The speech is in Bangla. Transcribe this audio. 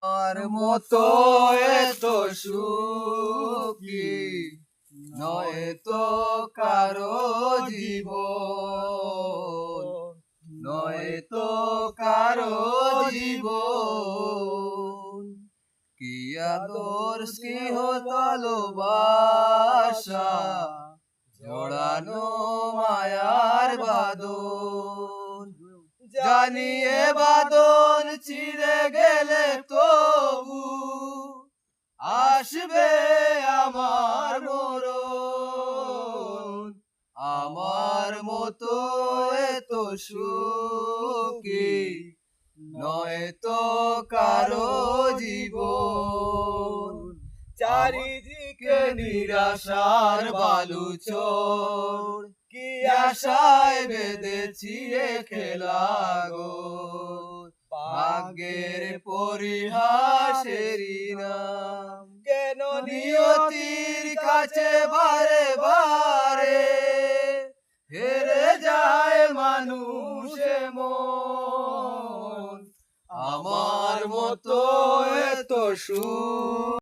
আর মতো এত সুখী নয় তো কারো জীবন, নয় তো কারো জীবন। কি আদর স্নেহ ভালোবাসা জড়ানো মায়ার বাঁধন, জানিয়ে বাঁধন ছিঁড়ে গেলে তবু আসবে আমার মরণ। আমার মতো এত সুখী নয় তো কারো জীবন। চারিদিকে নিরাশার বালুচর, কি আশায় বেঁধেছি খেলা গো। ভাগ্যের পরিহাসেরই নাম, কেন নিয়তির কাছে বারে বারে হেরে যায় মানুষ মন। আমার মতো এত সুখ